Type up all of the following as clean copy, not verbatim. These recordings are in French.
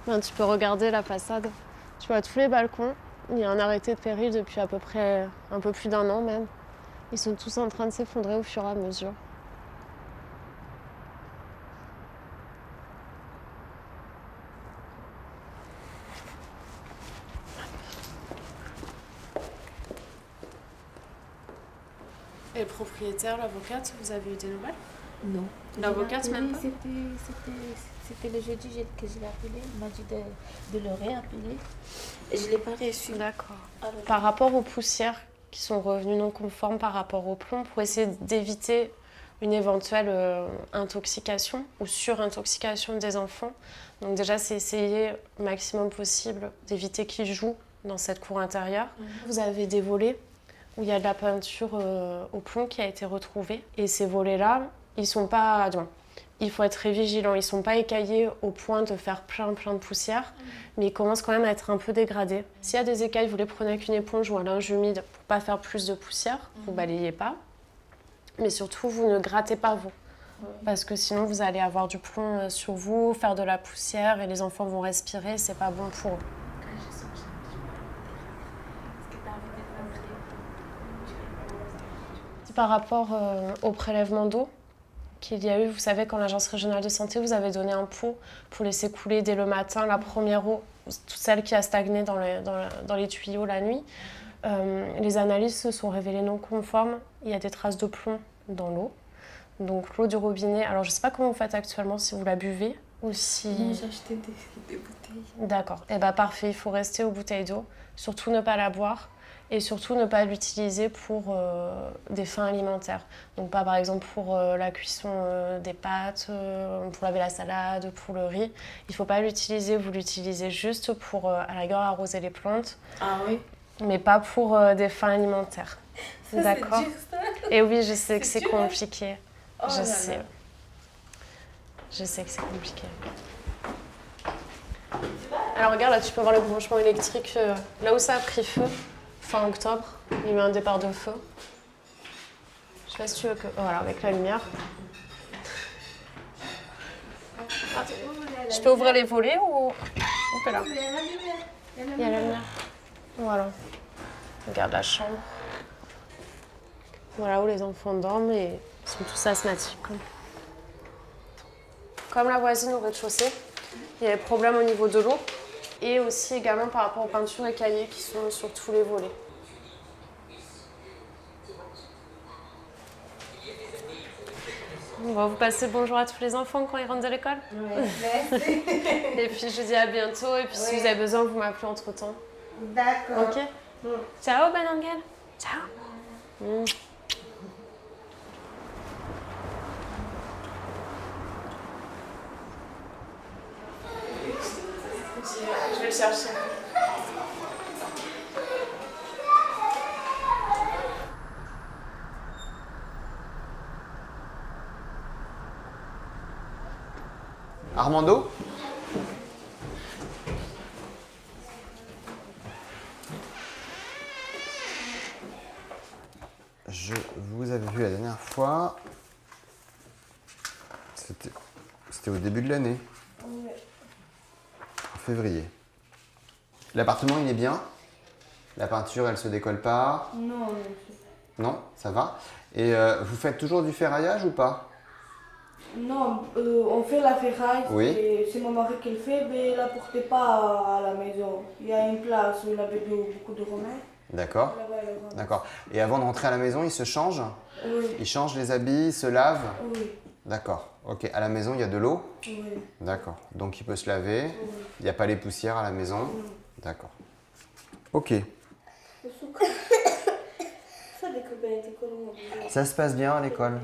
Enfin, tu peux regarder la façade. Tu vois tous les balcons. Il y a un arrêté de péril depuis à peu près un peu plus d'1 an même. Ils sont tous en train de s'effondrer au fur et à mesure. Et le propriétaire, l'avocate, vous avez eu des nouvelles? Non. L'avocate même pas? C'était le jeudi que je l'ai appelé. Il m'a dit de le réappeler. Et je ne l'ai pas reçu. D'accord. Alors, Par rapport aux poussières qui sont revenues non conformes par rapport au plomb, pour essayer d'éviter une éventuelle intoxication ou surintoxication des enfants. Donc déjà, c'est essayer au maximum possible d'éviter qu'ils jouent dans cette cour intérieure. Vous avez des volets où il y a de la peinture au plomb qui a été retrouvée. Et ces volets-là, ils sont pas... Non, il faut être très vigilant. Ils sont pas écaillés au point de faire plein de poussière, mais ils commencent quand même à être un peu dégradés. S'il y a des écailles, vous les prenez avec une éponge ou un linge humide pour pas faire plus de poussière. Vous balayez pas. Mais surtout, vous ne grattez pas vous. Parce que sinon, vous allez avoir du plomb sur vous, faire de la poussière et les enfants vont respirer. C'est pas bon pour eux. Par rapport au prélèvement d'eau qu'il y a eu, vous savez, quand l'Agence régionale de santé vous avait donné un pot pour laisser couler dès le matin la première eau, toute celle qui a stagné dans les tuyaux la nuit. Les analyses se sont révélées non conformes. Il y a des traces de plomb dans l'eau. Donc l'eau du robinet, alors je ne sais pas comment vous faites actuellement, si vous la buvez ou si... Non, j'ai acheté des bouteilles. D'accord. Eh bien parfait, il faut rester aux bouteilles d'eau. Surtout ne pas la boire. Et surtout ne pas l'utiliser pour des fins alimentaires. Donc pas par exemple pour la cuisson des pâtes, pour laver la salade, pour le riz. Il ne faut pas l'utiliser, vous l'utilisez juste pour à la rigueur arroser les plantes. Ah oui? Mais pas pour des fins alimentaires. Ça, d'accord? C'est dur, ça. Et oui, je sais que c'est dur, compliqué. Oh je là sais. là. Je sais que c'est compliqué. Alors regarde, là tu peux voir le branchement électrique là où ça a pris feu, fin octobre. Il y a eu un départ de feu. Je sais pas si tu veux que... Voilà, avec la lumière. Ah, je peux ouvrir les volets ou... On fait là. Il y a la lumière. Il y a la lumière. Voilà. Regarde la chambre. Voilà où les enfants dorment et ils sont tous asthmatiques. Comme la voisine au rez-de-chaussée, il y avait problème au niveau de l'eau et aussi également par rapport aux peintures écaillées qui sont sur tous les volets. On va vous passer le bonjour à tous les enfants quand ils rentrent de l'école. Ouais, merci. Et puis je vous dis à bientôt et puis si vous avez besoin, vous m'appelez entre temps. D'accord. Ok. Ciao, Ben Angel. Ciao. Je vais le chercher. Armando? Je vous avais vu la dernière fois. C'était au début de l'année. Ouais. En février. L'appartement, il est bien? La peinture, elle se décolle pas? Non, Non, ça va. Et vous faites toujours du ferraillage ou pas? non, on fait la ferraille, Oui. et c'est mon mari qui le fait, mais il ne portait pas à la maison. Il y a une place où il avait beaucoup de remèdes. D'accord. Là-bas, il le ramasse. D'accord. Et avant de rentrer à la maison, il se change? Oui, Il change les habits, il se lave? oui, D'accord. Ok. À la maison, il y a de l'eau? oui. D'accord. Donc il peut se laver. Oui. Il n'y a pas les poussières à la maison? D'accord. Ok. Ça se passe bien à l'école.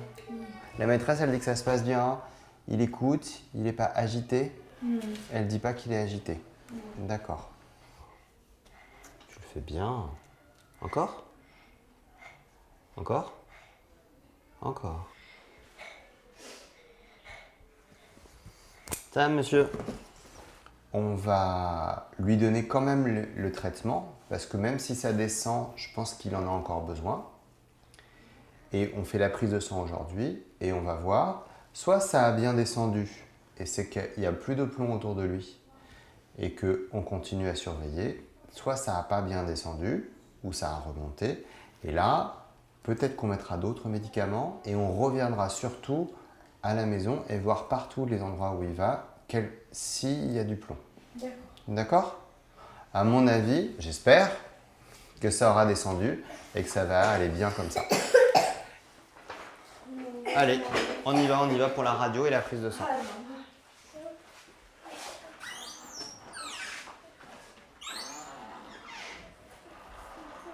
La maîtresse, elle dit que ça se passe bien. Il écoute, il n'est pas agité. Elle dit pas qu'il est agité. D'accord. Tu le fais bien. Encore? Encore? Encore. Ça va, monsieur? On va lui donner quand même le traitement, parce que même si ça descend, je pense qu'il en a encore besoin. Et on fait la prise de sang aujourd'hui, et on va voir. Soit ça a bien descendu, et c'est qu'il n'y a plus de plomb autour de lui, et qu'on continue à surveiller, soit ça n'a pas bien descendu, ou ça a remonté, et là, peut-être qu'on mettra d'autres médicaments, et on reviendra surtout à la maison et voir partout les endroits où il va, s'il y a du plomb. D'accord ? À mon avis, j'espère que ça aura descendu et que ça va aller bien comme ça. Allez, on y va pour la radio et la prise de sang.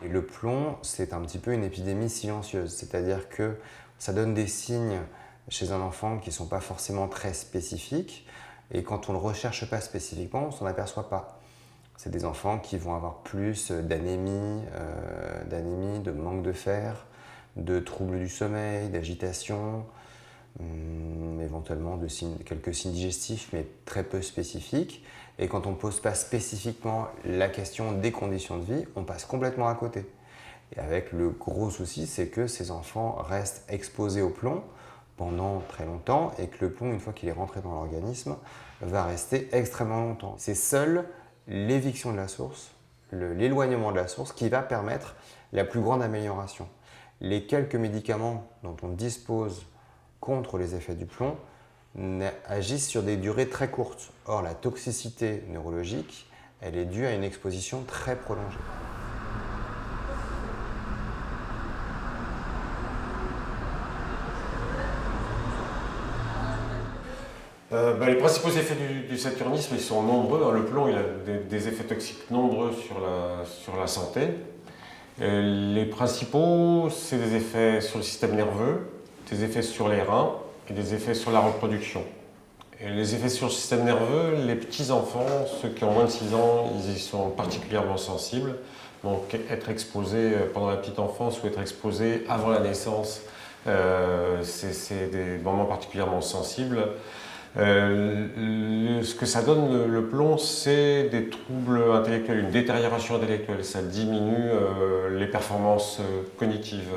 Et le plomb, c'est un petit peu une épidémie silencieuse, c'est-à-dire que ça donne des signes chez un enfant qui ne sont pas forcément très spécifiques, et quand on ne le recherche pas spécifiquement, on ne s'en aperçoit pas. C'est des enfants qui vont avoir plus d'anémie, de manque de fer, de troubles du sommeil, d'agitation, éventuellement quelques signes digestifs, mais très peu spécifiques. Et quand on ne pose pas spécifiquement la question des conditions de vie, on passe complètement à côté. Et avec le gros souci, c'est que ces enfants restent exposés au plomb pendant très longtemps et que le plomb, une fois qu'il est rentré dans l'organisme, va rester extrêmement longtemps. C'est seule l'éviction de la source, l'éloignement de la source qui va permettre la plus grande amélioration. Les quelques médicaments dont on dispose contre les effets du plomb agissent sur des durées très courtes. Or, la toxicité neurologique, elle est due à une exposition très prolongée. Les principaux effets du saturnisme, ils sont nombreux. Le plomb, il a des effets toxiques nombreux sur la santé. Les principaux, c'est des effets sur le système nerveux, des effets sur les reins et des effets sur la reproduction. Et les effets sur le système nerveux, les petits-enfants, ceux qui ont moins de 6 ans, ils y sont particulièrement sensibles. Donc être exposé pendant la petite enfance ou être exposé avant la naissance, c'est des moments particulièrement sensibles. Ce que ça donne le plomb, c'est des troubles intellectuels, une détérioration intellectuelle. Ça diminue les performances cognitives.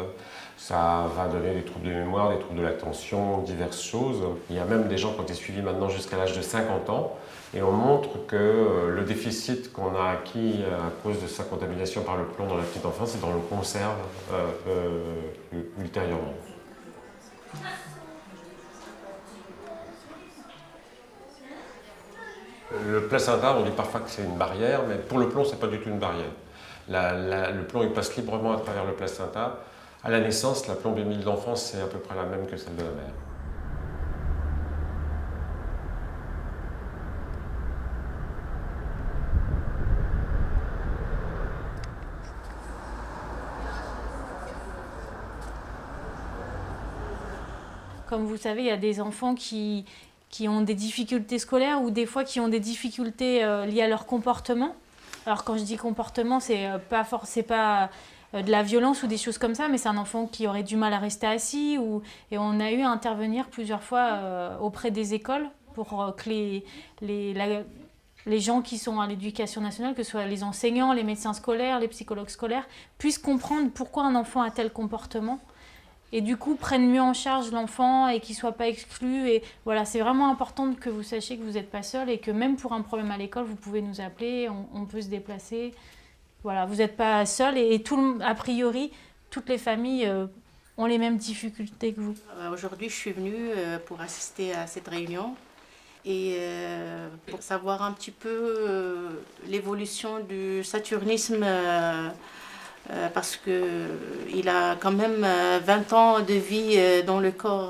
Ça va donner des troubles de mémoire, des troubles de l'attention, diverses choses. Il y a même des gens qui ont été suivis maintenant jusqu'à l'âge de 50 ans. Et on montre que le déficit qu'on a acquis à cause de sa contamination par le plomb dans la petite enfance, on le conserve ultérieurement. Le placenta, on dit parfois que c'est une barrière, mais pour le plomb, ce n'est pas du tout une barrière. Le plomb, il passe librement à travers le placenta. À la naissance, la plombémie de l'enfant, c'est à peu près la même que celle de la mère. Comme vous savez, il y a des enfants qui ont des difficultés scolaires ou des fois qui ont des difficultés liées à leur comportement. Alors quand je dis comportement, c'est pas de la violence ou des choses comme ça, mais c'est un enfant qui aurait du mal à rester assis. Et on a eu à intervenir plusieurs fois auprès des écoles pour que les gens qui sont à l'éducation nationale, que ce soit les enseignants, les médecins scolaires, les psychologues scolaires, puissent comprendre pourquoi un enfant a tel comportement. Et du coup, prennent mieux en charge l'enfant et qu'il ne soit pas exclu. Et voilà, c'est vraiment important que vous sachiez que vous n'êtes pas seul et que même pour un problème à l'école, vous pouvez nous appeler, on peut se déplacer. Voilà, vous n'êtes pas seul et a priori, toutes les familles ont les mêmes difficultés que vous. Aujourd'hui, je suis venue pour assister à cette réunion et pour savoir un petit peu l'évolution du saturnisme. Parce qu'il a quand même 20 ans de vie dans le corps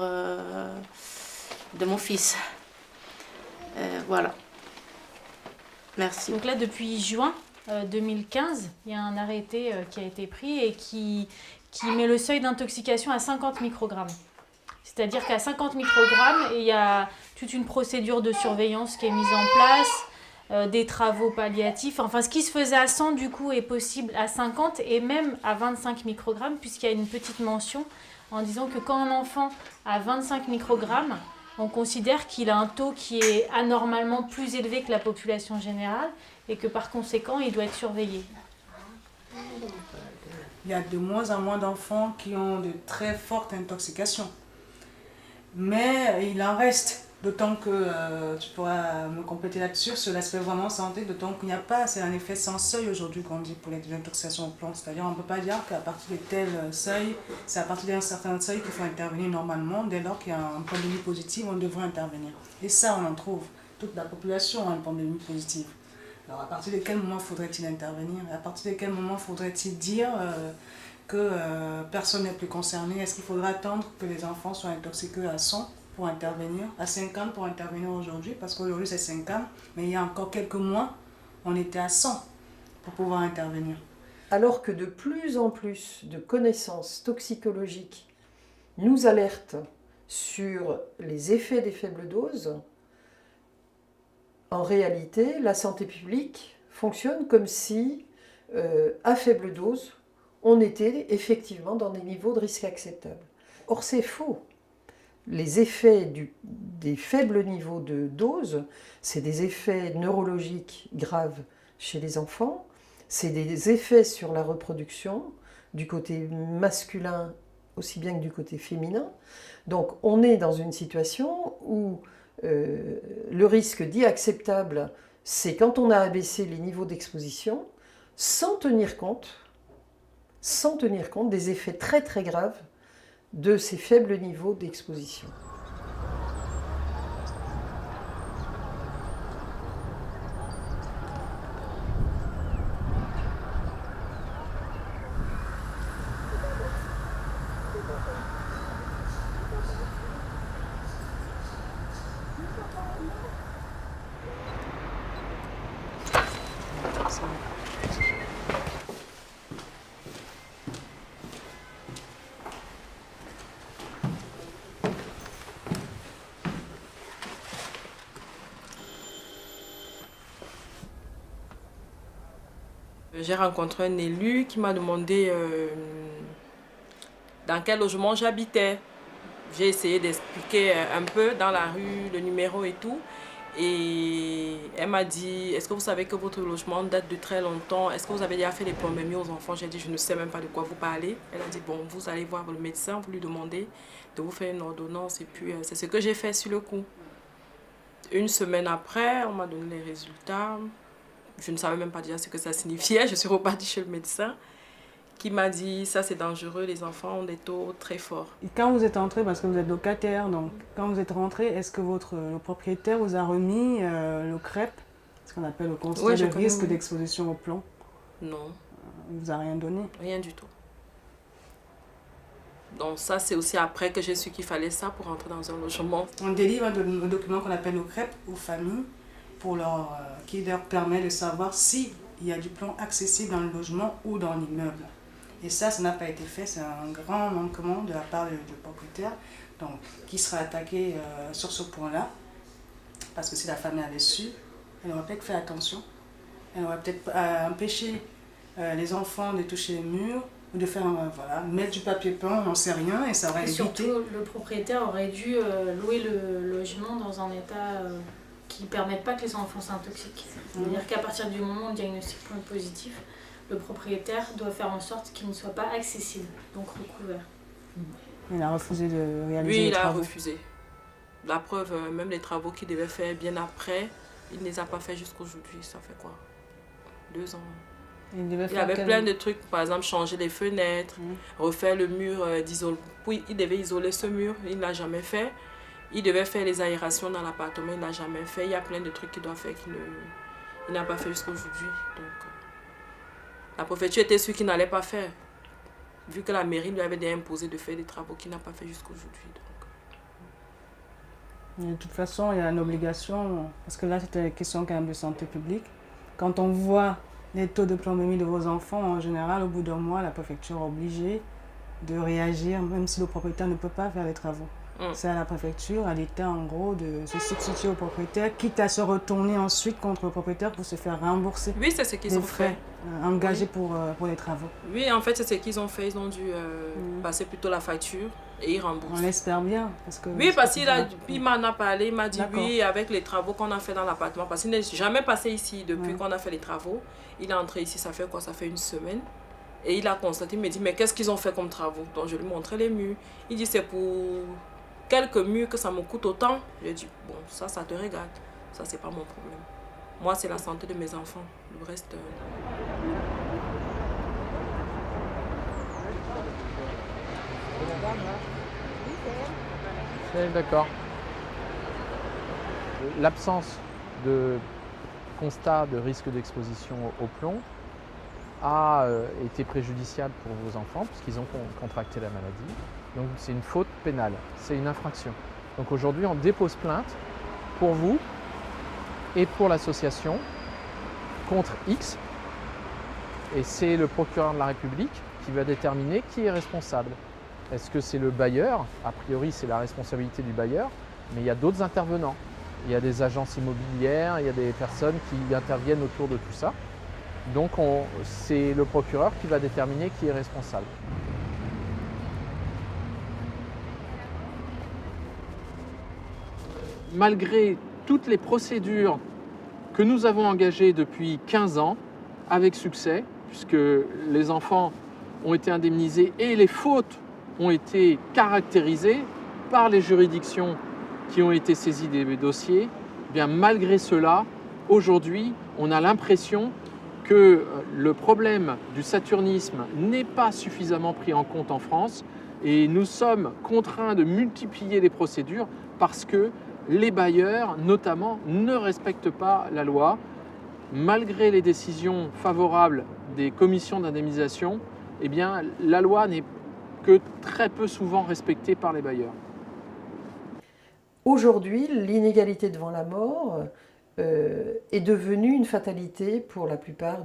de mon fils. Voilà. Merci. Donc là, depuis juin 2015, il y a un arrêté qui a été pris et qui met le seuil d'intoxication à 50 microgrammes. C'est-à-dire qu'à 50 microgrammes, il y a toute une procédure de surveillance qui est mise en place, des travaux palliatifs. Enfin, ce qui se faisait à 100, du coup, est possible à 50 et même à 25 microgrammes, puisqu'il y a une petite mention en disant que quand un enfant a 25 microgrammes, on considère qu'il a un taux qui est anormalement plus élevé que la population générale et que par conséquent, il doit être surveillé. Il y a de moins en moins d'enfants qui ont de très fortes intoxications. Mais il en reste D'autant que tu pourras me compléter là-dessus, sur l'aspect vraiment santé, d'autant qu'il n'y a pas, c'est un effet sans seuil aujourd'hui qu'on dit pour les intoxications au plomb. C'est-à-dire on ne peut pas dire qu'à partir de tel seuil, c'est à partir d'un certain seuil qu'il faut intervenir normalement. Dès lors qu'il y a une pandémie positive, on devrait intervenir. Et ça, on en trouve. Toute la population a une pandémie positive. Alors à partir de quel moment faudrait-il intervenir? À partir de quel moment faudrait-il dire que personne n'est plus concerné? Est-ce qu'il faudra attendre que les enfants soient intoxiqués à 100 pour intervenir, à 50 pour intervenir aujourd'hui? Parce qu'aujourd'hui c'est 50, mais il y a encore quelques mois, on était à 100 pour pouvoir intervenir. Alors que de plus en plus de connaissances toxicologiques nous alertent sur les effets des faibles doses, en réalité, la santé publique fonctionne comme si, à faible dose, on était effectivement dans des niveaux de risque acceptables. Or, c'est faux. Les effets des faibles niveaux de dose, c'est des effets neurologiques graves chez les enfants, c'est des effets sur la reproduction, du côté masculin aussi bien que du côté féminin. Donc, on est dans une situation où le risque dit acceptable, c'est quand on a abaissé les niveaux d'exposition sans tenir compte des effets très très graves de ces faibles niveaux d'exposition. J'ai rencontré un élu qui m'a demandé dans quel logement j'habitais. J'ai essayé d'expliquer un peu dans la rue, le numéro et tout. Et elle m'a dit, est-ce que vous savez que votre logement date de très longtemps? Est-ce que vous avez déjà fait les pandémies aux enfants? J'ai dit, je ne sais même pas de quoi vous parlez. Elle a dit, bon, vous allez voir le médecin, vous lui demandez de vous faire une ordonnance. Et puis, c'est ce que j'ai fait sur le coup. Une semaine après, on m'a donné les résultats. Je ne savais même pas déjà ce que ça signifiait. Je suis repartie chez le médecin qui m'a dit, ça c'est dangereux, les enfants ont des taux très forts. Et quand vous êtes entré, parce que vous êtes locataire, donc quand vous êtes rentré, est-ce que le propriétaire vous a remis le CREP, ce qu'on appelle le constat de risque d'exposition au plomb? Non. Il ne vous a rien donné? Rien du tout. Donc ça, c'est aussi après que j'ai su qu'il fallait ça pour entrer dans un logement. On délivre un document qu'on appelle le CREP aux familles qui leur permet de savoir s'il y a du plomb accessible dans le logement ou dans l'immeuble. Et ça n'a pas été fait, c'est un grand manquement de la part du propriétaire, donc, qui sera attaqué sur ce point-là. Parce que si la famille avait su, elle aurait peut-être fait attention. Elle aurait peut-être empêché les enfants de toucher les murs, ou de faire, mettre du papier peint, on n'en sait rien, et ça aurait évité. Surtout, le propriétaire aurait dû louer le logement dans un état qui ne permette pas que les enfants s'intoxiquent. C'est-à-dire qu'à partir du moment où le diagnostic est positif, le propriétaire doit faire en sorte qu'il ne soit pas accessible, donc recouvert. Il a refusé de réaliser Oui, les il a travaux. refusé. La preuve, même les travaux qu'il devait faire bien après, il ne les a pas fait jusqu'aujourd'hui. Ça fait quoi? 2 ans. Il avait plein de trucs, par exemple changer les fenêtres, refaire le mur d'isolement. Puis il devait isoler ce mur, il ne l'a jamais fait. Il devait faire les aérations dans l'appartement, il ne l'a jamais fait. Il y a plein de trucs qu'il doit faire qu'il n'a pas fait jusqu'aujourd'hui. Donc, la préfecture était sûre qu'il n'allait pas faire, vu que la mairie lui avait déjà imposé de faire des travaux qu'il n'a pas fait jusqu'aujourd'hui. De toute façon, il y a une obligation, parce que là, c'était une question quand même de santé publique. Quand on voit les taux de plombémie de vos enfants, en général, au bout d'un mois, la préfecture est obligée de réagir, même si le propriétaire ne peut pas faire les travaux. C'est à la préfecture, à l'État, en gros, de se substituer au propriétaire, quitte à se retourner ensuite contre le propriétaire pour se faire rembourser. Oui, c'est ce qu'ils ont fait. Engagés pour les travaux. Oui, en fait, c'est ce qu'ils ont fait. Ils ont dû passer plutôt la facture et ils remboursent. On l'espère bien. Parce qu'il m'en a parlé, il m'a dit oui, avec les travaux qu'on a fait dans l'appartement. Parce qu'il n'est jamais passé ici depuis qu'on a fait les travaux. Il est entré ici, ça fait quoi? Ça fait 1 semaine. Et il a constaté, il me dit, mais qu'est-ce qu'ils ont fait comme travaux? Donc je lui montrais les murs. Il dit, c'est pour quelques murs que ça me coûte autant, je dis, bon, ça te regarde. Ça, c'est pas mon problème. Moi, c'est la santé de mes enfants. Le reste... D'accord. L'absence de constat de risque d'exposition au plomb a été préjudiciable pour vos enfants puisqu'ils ont contracté la maladie. Donc c'est une faute pénale, c'est une infraction. Donc aujourd'hui on dépose plainte pour vous et pour l'association contre X et c'est le procureur de la République qui va déterminer qui est responsable. Est-ce que c'est le bailleur? A priori c'est la responsabilité du bailleur, mais il y a d'autres intervenants. Il y a des agences immobilières, il y a des personnes qui interviennent autour de tout ça. Donc c'est le procureur qui va déterminer qui est responsable. Malgré toutes les procédures que nous avons engagées depuis 15 ans, avec succès, puisque les enfants ont été indemnisés et les fautes ont été caractérisées par les juridictions qui ont été saisies des dossiers, eh bien malgré cela, aujourd'hui, on a l'impression que le problème du saturnisme n'est pas suffisamment pris en compte en France et nous sommes contraints de multiplier les procédures parce que les bailleurs, notamment, ne respectent pas la loi. Malgré les décisions favorables des commissions d'indemnisation, eh bien, la loi n'est que très peu souvent respectée par les bailleurs. Aujourd'hui, l'inégalité devant la mort est devenue une fatalité pour la plupart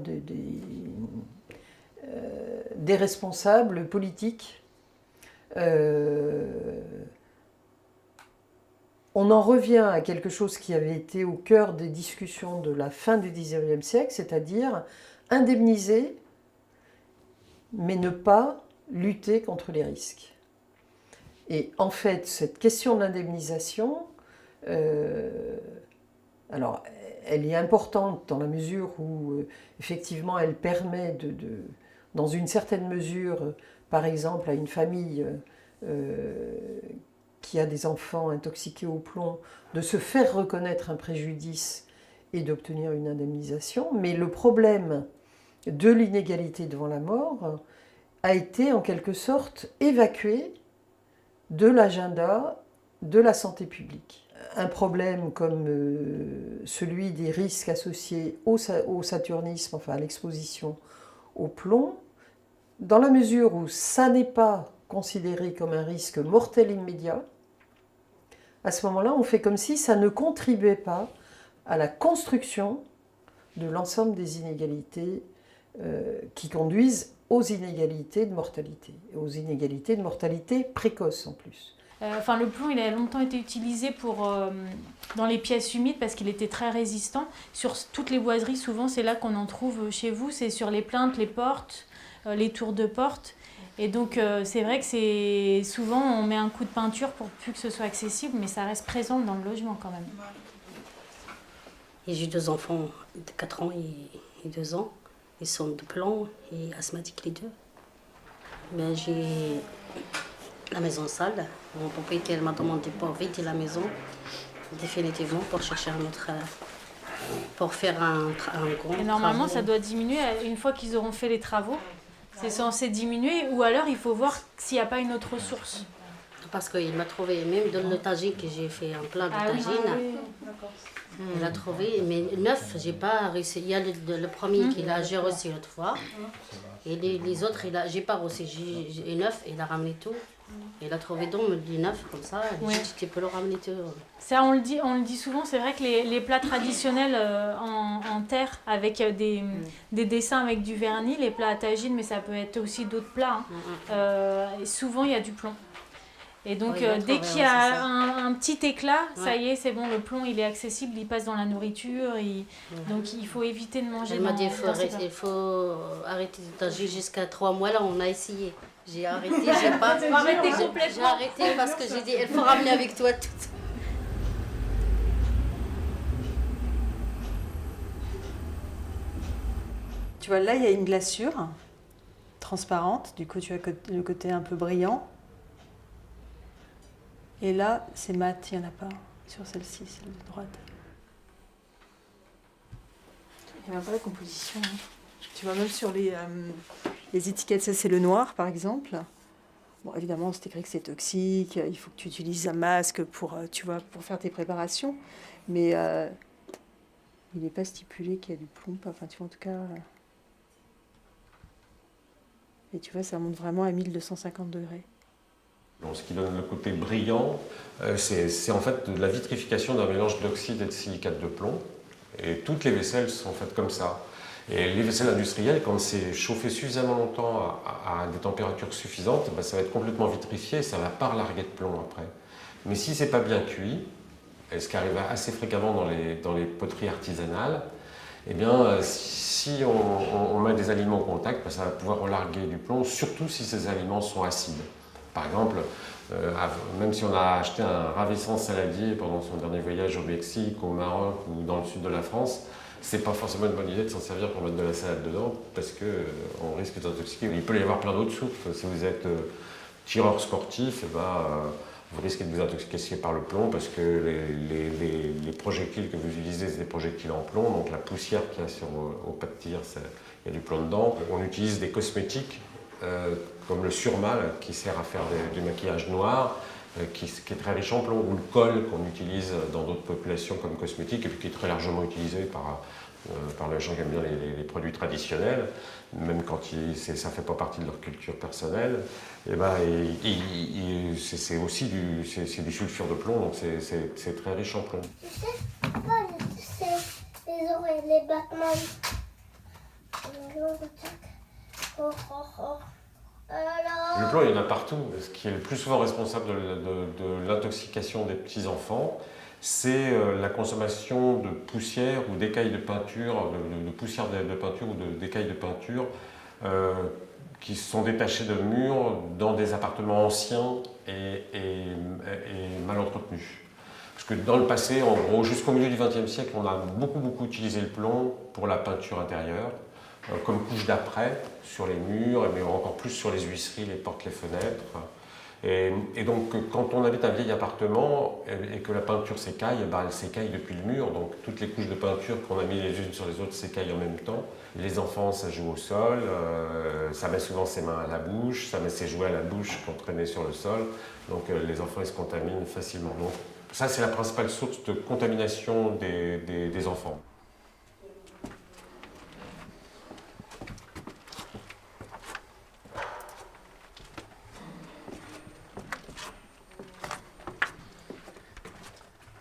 des responsables politiques. On en revient à quelque chose qui avait été au cœur des discussions de la fin du XIXe siècle, c'est-à-dire indemniser, mais ne pas lutter contre les risques. Et en fait, cette question de l'indemnisation, alors, elle est importante dans la mesure où, effectivement, elle permet dans une certaine mesure, par exemple, à une famille qui a des enfants intoxiqués au plomb, de se faire reconnaître un préjudice et d'obtenir une indemnisation. Mais le problème de l'inégalité devant la mort a été en quelque sorte évacué de l'agenda de la santé publique. Un problème comme celui des risques associés au saturnisme, enfin à l'exposition au plomb, dans la mesure où ça n'est pas considéré comme un risque mortel immédiat, à ce moment-là, on fait comme si ça ne contribuait pas à la construction de l'ensemble des inégalités qui conduisent aux inégalités de mortalité, et aux inégalités de mortalité précoce en plus. Le plomb, il a longtemps été utilisé dans les pièces humides parce qu'il était très résistant. Sur toutes les boiseries, souvent, c'est là qu'on en trouve chez vous. C'est sur les plinthes, les portes, les tours de porte. Et donc, c'est vrai que souvent, on met un coup de peinture pour plus que ce soit accessible, mais ça reste présent dans le logement quand même. Et j'ai 2 enfants de 4 ans et 2 ans. Ils sont de plomb et asthmatiques les deux. Mais j'ai la maison sale. Mon propriétaire m'a demandé pour vider la maison définitivement pour chercher un autre, pour faire un grand. Et normalement, travaux. ça doit diminuer une fois qu'ils auront fait les travaux. C'est censé diminuer, ou alors il faut voir s'il n'y a pas une autre ressource. Parce qu'il m'a trouvé, même dans le tagine que j'ai fait un plat de tagine, il a trouvé, mais 9, j'ai pas réussi. Il y a le premier j'ai reçu l'autre fois, et les autres, j'ai pas reçu. Et 9, il a ramené tout. Il a trouvé donc les 9 comme ça, tu peux le ramener tout. Ça, on le dit souvent, c'est vrai que les plats traditionnels en terre avec des dessins avec du vernis, les plats à tagine, mais ça peut être aussi d'autres plats. Souvent, il y a du plomb. Et donc, dès qu'il y a un petit éclat, ça y est, c'est bon, le plomb, il est accessible, il passe dans la nourriture. Donc, il faut éviter de manger. Elle m'a dit il faut arrêter de tager jusqu'à 3 mois. Là, on a essayé. J'ai arrêté, j'ai pas arrêté complètement. J'ai arrêté parce que j'ai dit, il faut ramener avec toi tout. Tu vois, là, il y a une glaçure transparente. Du coup, tu as le côté un peu brillant. Et là, c'est mat, il n'y en a pas sur celle-ci, celle de droite. Il n'y a même pas la composition. Hein. Tu vois, même sur les étiquettes, ça c'est le noir par exemple. Bon, évidemment, c'est écrit que c'est toxique, il faut que tu utilises un masque pour, tu vois, pour faire tes préparations. Mais il n'est pas stipulé qu'il y a du plomb, enfin tu vois, en tout cas... Et tu vois, ça monte vraiment à 1250 degrés. Donc, ce qui donne le côté brillant, c'est en fait de la vitrification d'un mélange d'oxyde et de silicate de plomb. Et toutes les vaisselles sont faites comme ça. Et les vaisselles industrielles, quand c'est chauffé suffisamment longtemps à des températures suffisantes, ben, ça va être complètement vitrifié et ça va pas relarguer de plomb après. Mais si c'est pas bien cuit, et ce qui arrive assez fréquemment dans les poteries artisanales, eh bien, si on met des aliments au contact, ben, ça va pouvoir relarguer du plomb, surtout si ces aliments sont acides. Par exemple, même si on a acheté un ravissant saladier pendant son dernier voyage au Mexique, au Maroc ou dans le sud de la France, c'est pas forcément une bonne idée de s'en servir pour mettre de la salade dedans parce qu'on risque d'intoxiquer. Il peut y avoir plein d'autres soupes. Si vous êtes tireur sportif, eh ben, vous risquez de vous intoxiquer par le plomb parce que les projectiles que vous utilisez, c'est des projectiles en plomb. Donc la poussière qu'il y a au pas de tir, il y a du plomb dedans. On utilise des cosmétiques comme le surmal qui sert à faire du maquillage noir, qui est très riche en plomb, ou le col qu'on utilise dans d'autres populations comme cosmétique et puis qui est très largement utilisé par les gens qui aiment bien les produits traditionnels, même quand ça ne fait pas partie de leur culture personnelle. Et ben, c'est aussi du sulfure de plomb, donc c'est très riche en plomb. Tu sais, c'est les oreilles, les Batman. Le plomb, il y en a partout. Ce qui est le plus souvent responsable de l'intoxication des petits-enfants, c'est la consommation de poussière ou d'écailles de peinture, de poussière de peinture ou d'écailles de peinture qui sont détachées de murs dans des appartements anciens et mal entretenus. Parce que dans le passé, en gros, jusqu'au milieu du XXe siècle, on a beaucoup utilisé le plomb pour la peinture intérieure, comme couche d'après sur les murs, mais encore plus sur les huisseries, les portes, les fenêtres. Et donc, quand on habite un vieil appartement et que la peinture s'écaille, ben, elle s'écaille depuis le mur. Donc, toutes les couches de peinture qu'on a mis les unes sur les autres s'écaillent en même temps. Les enfants, ça joue au sol, ça met souvent ses mains à la bouche, ça met ses jouets à la bouche qu'on traînait sur le sol. Donc, les enfants, ils se contaminent facilement. Donc, ça, c'est la principale source de contamination des enfants.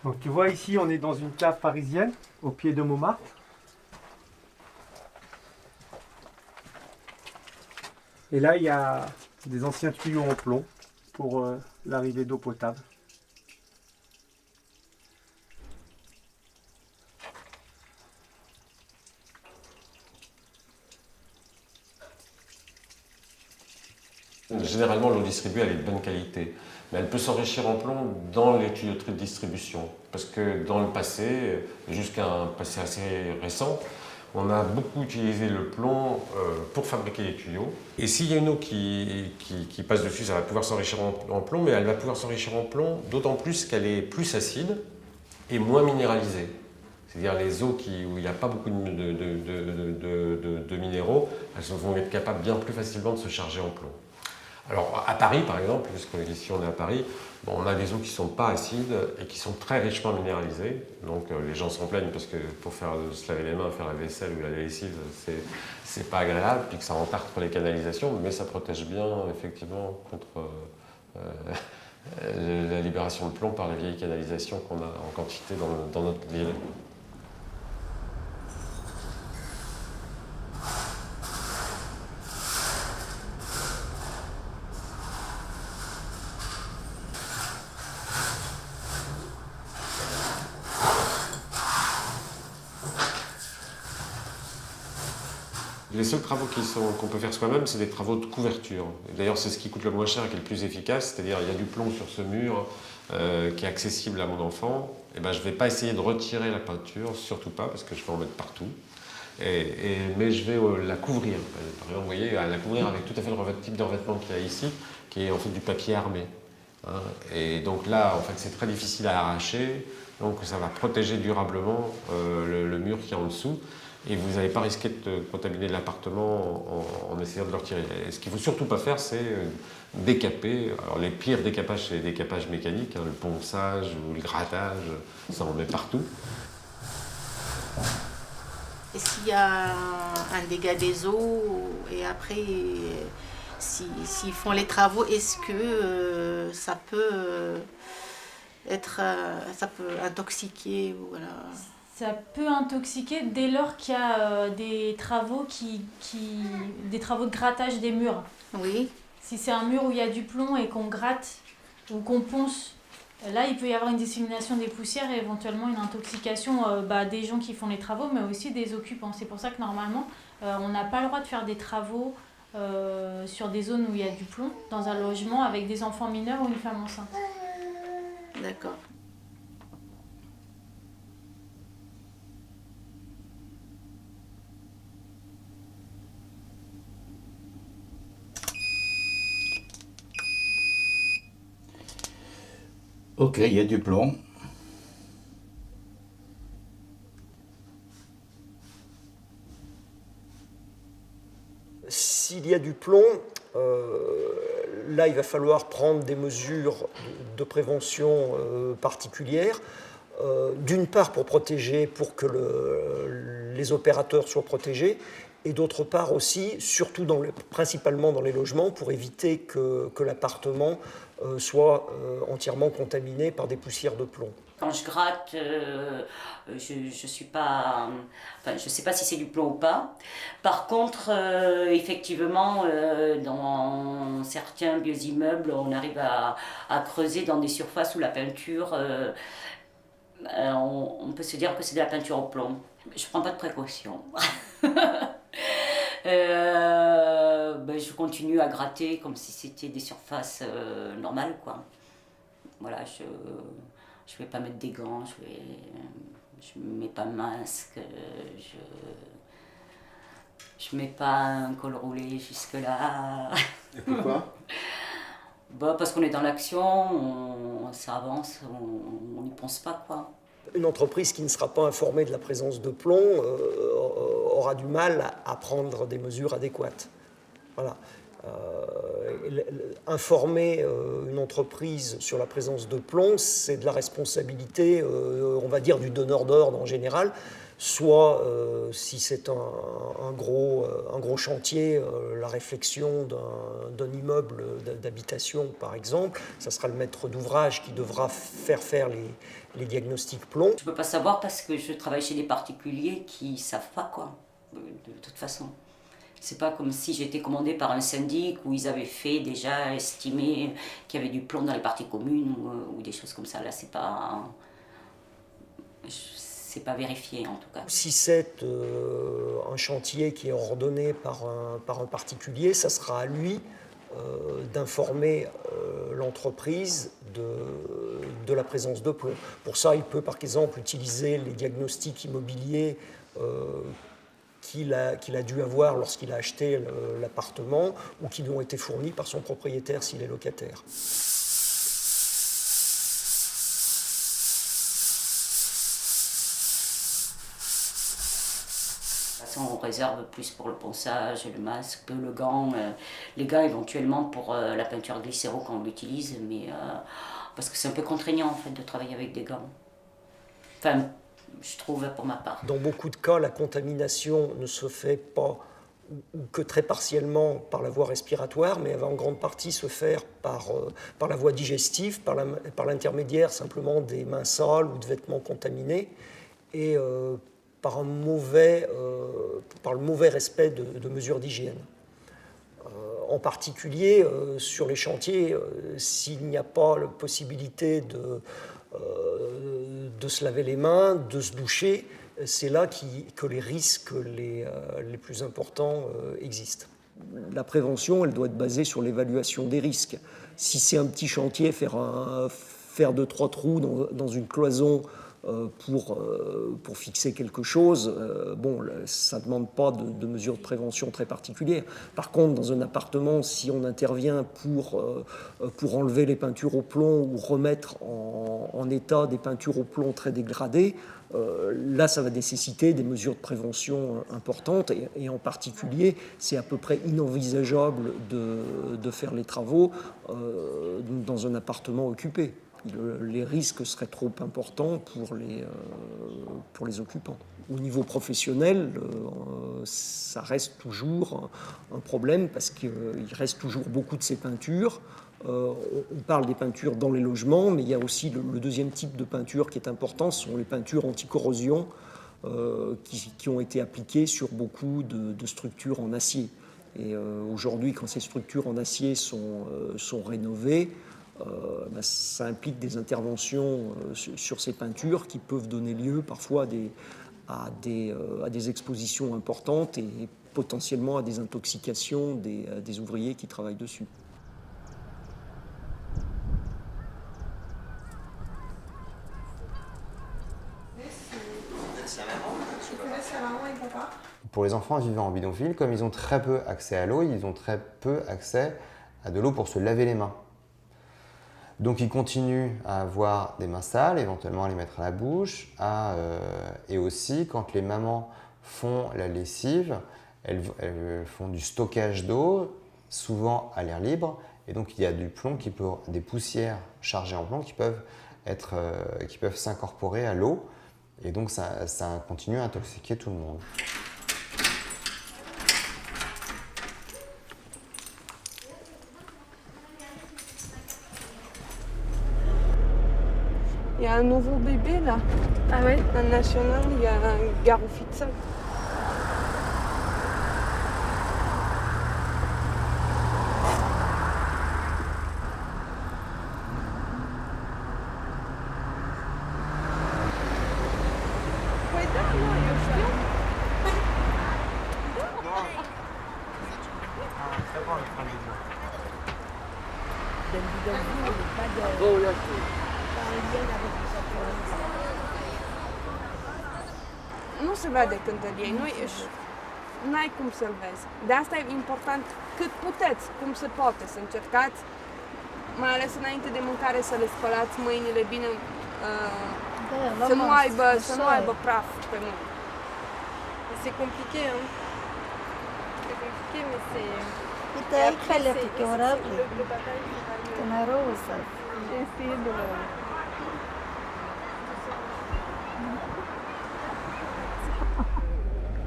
Donc tu vois ici, on est dans une cave parisienne, au pied de Montmartre. Et là, il y a des anciens tuyaux en plomb pour l'arrivée d'eau potable. Généralement, l'eau distribuée, elle est de bonne qualité. Mais elle peut s'enrichir en plomb dans les tuyauteries de distribution. Parce que dans le passé, jusqu'à un passé assez récent, on a beaucoup utilisé le plomb pour fabriquer les tuyaux. Et s'il y a une eau qui passe dessus, ça va pouvoir s'enrichir en plomb, mais elle va pouvoir s'enrichir en plomb d'autant plus qu'elle est plus acide et moins minéralisée. C'est-à-dire les eaux où il n'y a pas beaucoup de minéraux, elles vont être capables bien plus facilement de se charger en plomb. Alors à Paris par exemple, puisqu'ici on est à Paris, bon, on a des eaux qui ne sont pas acides et qui sont très richement minéralisées. Donc les gens s'en plaignent parce que pour se laver les mains, faire la vaisselle ou la lessive, c'est pas agréable, puis que ça entartre les canalisations, mais ça protège bien effectivement contre la libération de plomb par les vieilles canalisations qu'on a en quantité dans notre ville. Les seuls travaux qu'on peut faire soi-même, c'est des travaux de couverture. D'ailleurs, c'est ce qui coûte le moins cher et qui est le plus efficace. C'est-à-dire, il y a du plomb sur ce mur qui est accessible à mon enfant. Et ben, je ne vais pas essayer de retirer la peinture, surtout pas, parce que je vais en mettre partout. Mais je vais la couvrir. Par exemple, vous voyez, la couvrir avec tout à fait le type de revêtement qu'il y a ici, qui est en fait du papier armé. hein. Et donc là, en fait, c'est très difficile à arracher. Donc ça va protéger durablement le mur qui est en dessous. Et vous n'allez pas risquer de contaminer l'appartement en essayant de le retirer. Et ce qu'il ne faut surtout pas faire, c'est décaper. Alors les pires décapages, c'est les décapages mécaniques, hein, le ponçage ou le grattage, ça on met partout. Et s'il y a un dégât des eaux, et après, s'ils font les travaux, est-ce que ça peut intoxiquer, voilà. Ça peut intoxiquer dès lors qu'il y a des travaux des travaux de grattage des murs. Oui. Si c'est un mur où il y a du plomb et qu'on gratte ou qu'on ponce, là il peut y avoir une dissémination des poussières et éventuellement une intoxication des gens qui font les travaux, mais aussi des occupants. C'est pour ça que normalement on n'a pas le droit de faire des travaux sur des zones où il y a du plomb dans un logement avec des enfants mineurs ou une femme enceinte. D'accord. Ok, il y a du plomb. S'il y a du plomb, là il va falloir prendre des mesures de prévention particulières. D'une part pour protéger, pour que les opérateurs soient protégés, et d'autre part aussi, surtout principalement dans les logements, pour éviter que l'appartement soit entièrement contaminé par des poussières de plomb. Quand je gratte, je suis pas, enfin, je sais pas si c'est du plomb ou pas. Par contre, effectivement, dans certains vieux immeubles, on arrive à creuser dans des surfaces où la peinture, on peut se dire que c'est de la peinture au plomb. Je prends pas de précautions. Je continue à gratter comme si c'était des surfaces normales, quoi. Voilà, je vais pas mettre des gants, je mets pas de masque, je mets pas un col roulé jusque là. Et pourquoi? Parce qu'on est dans l'action, ça avance, on n'y pense pas, quoi. Une entreprise qui ne sera pas informée de la présence de plomb aura du mal à prendre des mesures adéquates. Voilà. Informer une entreprise sur la présence de plomb, c'est de la responsabilité, on va dire, du donneur d'ordre en général. Soit, si c'est un gros chantier, la réflexion d'un immeuble d'habitation, par exemple, ça sera le maître d'ouvrage qui devra faire les diagnostics plomb. Je ne peux pas savoir parce que je travaille chez des particuliers qui ne savent pas, quoi, de toute façon. C'est pas comme si j'étais commandée par un syndic où ils avaient fait déjà estimer qu'il y avait du plomb dans les parties communes ou des choses comme ça. Là, c'est pas vérifié en tout cas. Si c'est un chantier qui est ordonné par un particulier, ça sera à lui d'informer l'entreprise de la présence de plomb. Pour ça, il peut par exemple utiliser les diagnostics immobiliers qu'il a dû avoir lorsqu'il a acheté l'appartement ou qui lui ont été fournis par son propriétaire s'il est locataire. On réserve plus pour le ponçage, le masque, le gant, les gants éventuellement pour la peinture glycéro quand on l'utilise, mais parce que c'est un peu contraignant en fait de travailler avec des gants. Enfin, je trouve pour ma part. Dans beaucoup de cas, la contamination ne se fait pas ou que très partiellement par la voie respiratoire, mais elle va en grande partie se faire par la voie digestive, par l'intermédiaire simplement des mains sales ou de vêtements contaminés, et par le mauvais respect de mesures d'hygiène. En particulier, sur les chantiers, s'il n'y a pas la possibilité de se laver les mains, de se doucher, c'est là que les risques les plus importants existent. La prévention, elle doit être basée sur l'évaluation des risques. Si c'est un petit chantier, faire 2-3 trous dans une cloison pour fixer quelque chose. Bon, ça ne demande pas de mesures de prévention très particulières. Par contre, dans un appartement, si on intervient pour enlever les peintures au plomb ou remettre en état des peintures au plomb très dégradées, là, ça va nécessiter des mesures de prévention importantes et en particulier, c'est à peu près inenvisageable de faire les travaux dans un appartement occupé. Les risques seraient trop importants pour les occupants. Au niveau professionnel, ça reste toujours un problème parce qu'il reste toujours beaucoup de ces peintures. On parle des peintures dans les logements, mais il y a aussi le deuxième type de peinture qui est important, ce sont les peintures anti-corrosion qui ont été appliquées sur beaucoup de structures en acier. Et aujourd'hui, quand ces structures en acier sont rénovées, ça implique des interventions sur ces peintures qui peuvent donner lieu parfois à des expositions importantes et potentiellement à des intoxications des ouvriers qui travaillent dessus. Pour les enfants vivant en bidonville, comme ils ont très peu accès à l'eau, ils ont très peu accès à de l'eau pour se laver les mains. Donc ils continuent à avoir des mains sales, éventuellement à les mettre à la bouche, et aussi quand les mamans font la lessive, elles font du stockage d'eau, souvent à l'air libre, et donc il y a du plomb des poussières chargées en plomb qui peuvent s'incorporer à l'eau, et donc ça continue à intoxiquer tout le monde. Il y a un nouveau bébé là. Ah ouais? Un national, il y a un Garufitsa. Nu se vede cântăriei, n-ai cum să-l vezi. De asta e important cât puteți, cum se poate, să încercați, mai ales înainte de mâncare, să le spălați mâinile bine, să nu aibă praf pe mâini. C'est compliqué, hein. C'est compliqué, mais c'est... Uite, ele fică orabil. Tânărul ăsta. J'ai essayé de...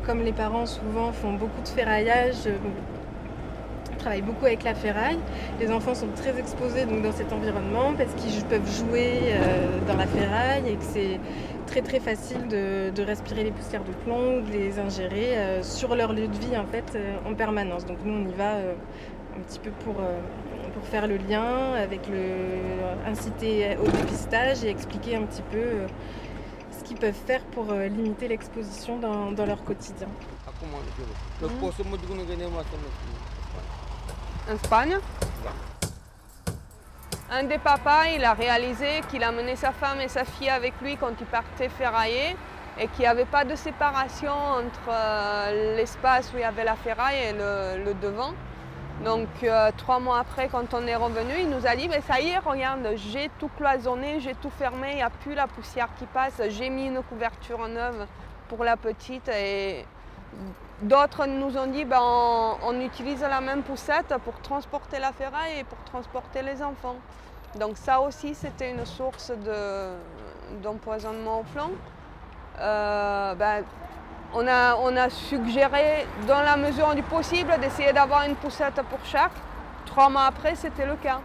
Comme les parents souvent font beaucoup de ferraillage, travaillent beaucoup avec la ferraille, les enfants sont très exposés donc, dans cet environnement parce qu'ils peuvent jouer dans la ferraille et que c'est très très facile de respirer les poussières de plomb ou de les ingérer sur leur lieu de vie en fait en permanence. Donc nous on y va un petit peu pour faire le lien, inciter au dépistage et expliquer un petit peu ce qu'ils peuvent faire pour limiter l'exposition dans leur quotidien. En Espagne. Un des papas, il a réalisé qu'il a mené sa femme et sa fille avec lui quand il partait ferrailler et qu'il n'y avait pas de séparation entre l'espace où il y avait la ferraille et le devant. Donc 3 mois après, quand on est revenu, il nous a dit « ça y est, regarde, j'ai tout cloisonné, j'ai tout fermé, il n'y a plus la poussière qui passe, j'ai mis une couverture neuve pour la petite » et d'autres nous ont dit on utilise la même poussette pour transporter la ferraille et pour transporter les enfants. Donc ça aussi, c'était une source d'empoisonnement au plomb. On a suggéré, dans la mesure du possible, d'essayer d'avoir une poussette pour chaque. 3 mois après, c'était le cas.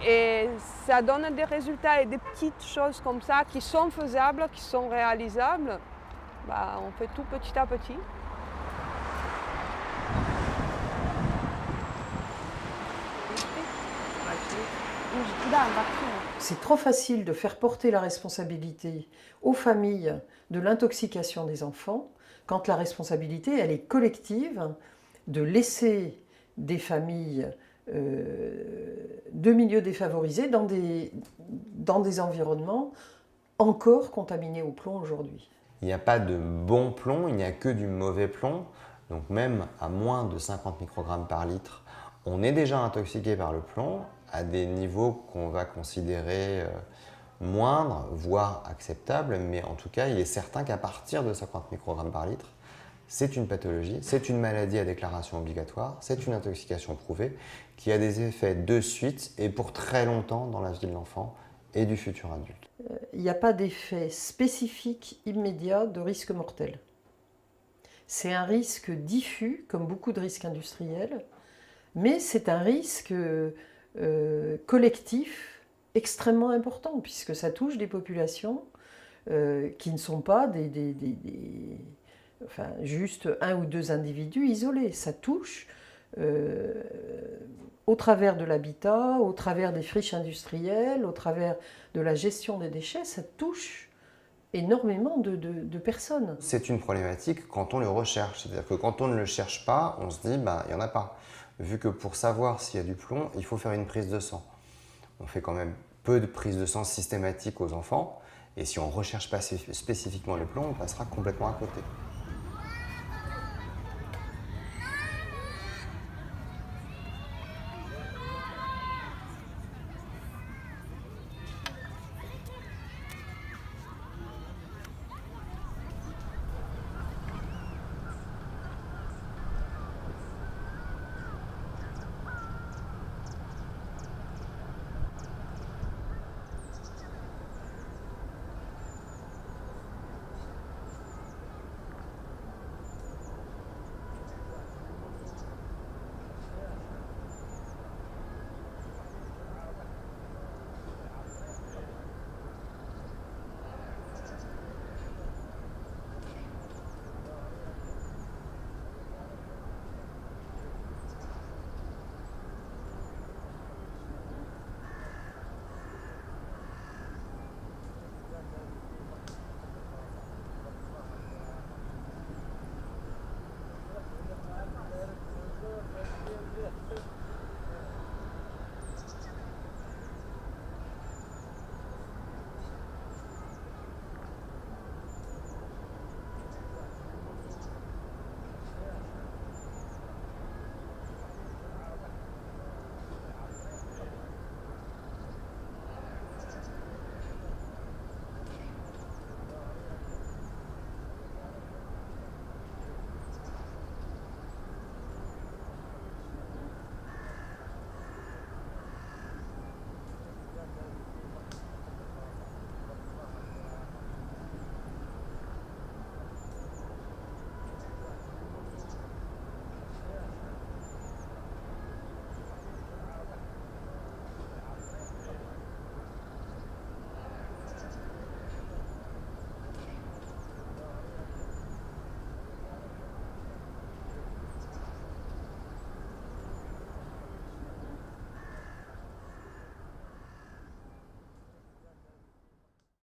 Et ça donne des résultats et des petites choses comme ça qui sont faisables, qui sont réalisables. On fait tout petit à petit. C'est trop facile de faire porter la responsabilité aux familles de l'intoxication des enfants quand la responsabilité, elle est collective, de laisser des familles de milieux défavorisés dans des environnements encore contaminés au plomb aujourd'hui. Il n'y a pas de bon plomb, il n'y a que du mauvais plomb. Donc même à moins de 50 microgrammes par litre, on est déjà intoxiqué par le plomb à des niveaux qu'on va considérer moindres, voire acceptables. Mais en tout cas, il est certain qu'à partir de 50 microgrammes par litre, c'est une pathologie, c'est une maladie à déclaration obligatoire, c'est une intoxication prouvée qui a des effets de suite et pour très longtemps dans la vie de l'enfant et du futur adulte. Il n'y a pas d'effet spécifique immédiat de risque mortel. C'est un risque diffus, comme beaucoup de risques industriels, mais c'est un risque collectif extrêmement important, puisque ça touche des populations qui ne sont pas juste un ou deux individus isolés. Ça touche au travers de l'habitat, au travers des friches industrielles, au travers de la gestion des déchets, ça touche énormément de personnes. C'est une problématique quand on le recherche, c'est-à-dire que quand on ne le cherche pas, on se dit il n'y en a pas. Vu que pour savoir s'il y a du plomb, il faut faire une prise de sang. On fait quand même peu de prises de sang systématiques aux enfants, et si on ne recherche pas spécifiquement le plomb, on passera complètement à côté.